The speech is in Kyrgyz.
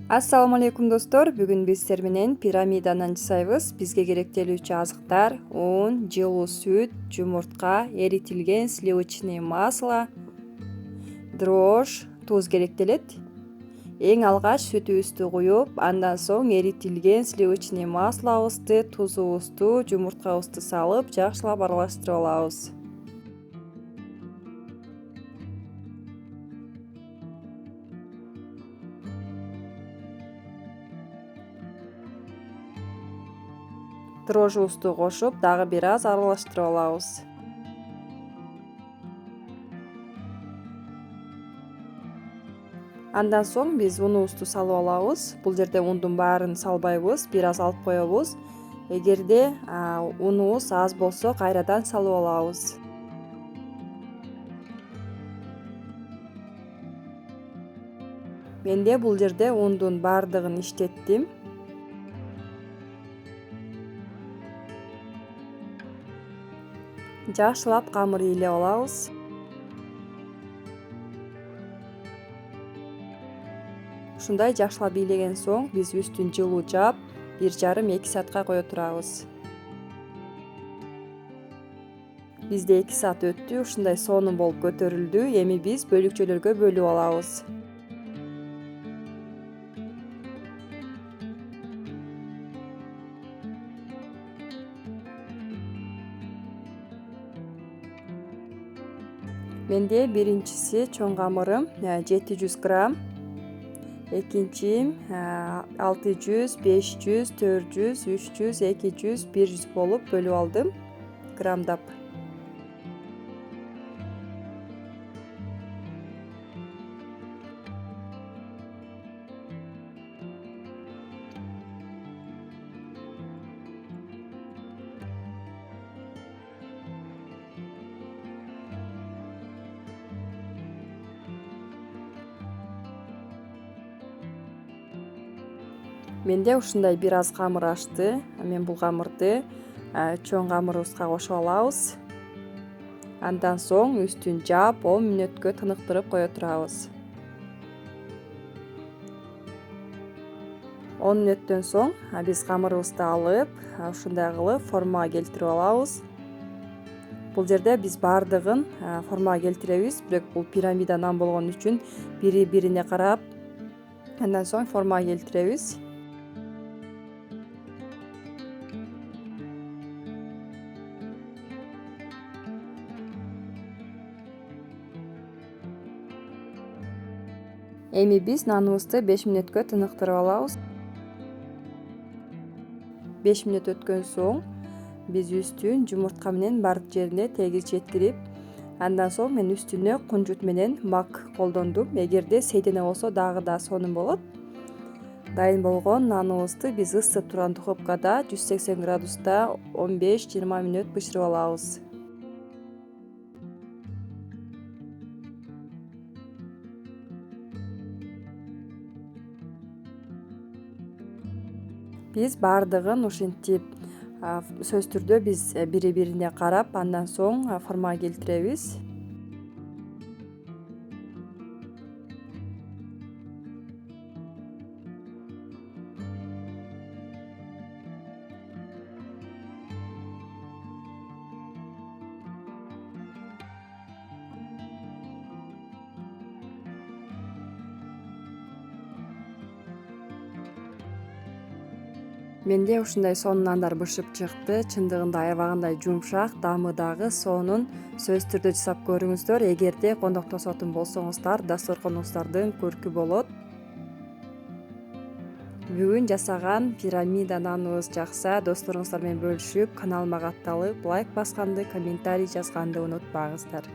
Ассаламу алейкум достор. Бүгүн биз сиздер менен пирамиданан жасайбыз. Бизге керектелүүчү азыктар: un, жылуу сүт, жумуртка, эритилген сливочное масло, дрожь, туз керектелет. Эң алгач сүтүбүздү куюп, андан соң эритилген сливочное маслобузду, тузубузду, жумурткабызды салып, жакшылап аралаштырып алабыз. Дрожжубузду кошуп, дагы бир аз аралаштырып алабыз. Андан соң биз унубузду салып алабыз. Бул жерде ундун баарын салбайбыз, бир аз алып коебуз. Эгерде унубуз аз болсо, кайрадан салып алабыз. Менде бул жерде ундун баардыгын иштеттим. Жакшылап камыр ыйлап алабыз. Ушундай жакшылап ыйлеген соң биз үстүн жылуу жаап, 1,5-2 саатка кое турабыз. Бизде 2 саат өттү, ушундай сонун болуп көтөрүлдү. Эми биз бөлүкчөлөргө бөлүп алабыз. Менде биринчиси чоң камырым 700 грамм, экинчи 600, 500, 400, 300, 200, 100 болуп бөлүп алдым граммдап. Менде ушундай бир аз камыр ашты. Мен бул камырды чоң камырыбызга кошуп алабыз. Андан соң үстүн жаап 10 мүнөткө тыныктырып кое турабыз. 10 мүнөттөн соң биз камырыбызды алып, ушундай кылып формага келтирип алабыз. Бул жерде биз баардыгын формага келтиребиз, бирок бул пирамида нан болгон үчүн бири-бирине карап, андан соң формага келтиребиз. Эми биз наныбызды 5 мүнөткө тыныктырып алабыз. 5 мүнөт өткөн соң биз үстүн жумуртка менен бардык жерине тегиз жеткирип, андан соң мен үстүнө кунжут менен мак колдондум. Эгерде сейдене болсо дагы да сонун болот. Дайын болгон наныбызды биз ысып турган духовкада 180 градуста 15-20 мүнөт бышырып алабыз. Биз баардыгын ушинтип сөзсүз түрдө биз бири-бирине карап, андан соң формага келтиребиз. Менде ушундай сонун нандар бышып чыкты. Чындыгында аябагандай жумшак, дамы дагы сонун. Сөзсүз түрдө жасап көрүңүздөр. Эгерде коноктошотун болсоңуздар, дасторконуңуздардын көркү болот. Бүгүн жасаган пирамида наныбыз жакса, досторуңуздар менен бөлүшүп, каналыма катталып, лайк басканды, комментарий жазганды унутпаңыздар.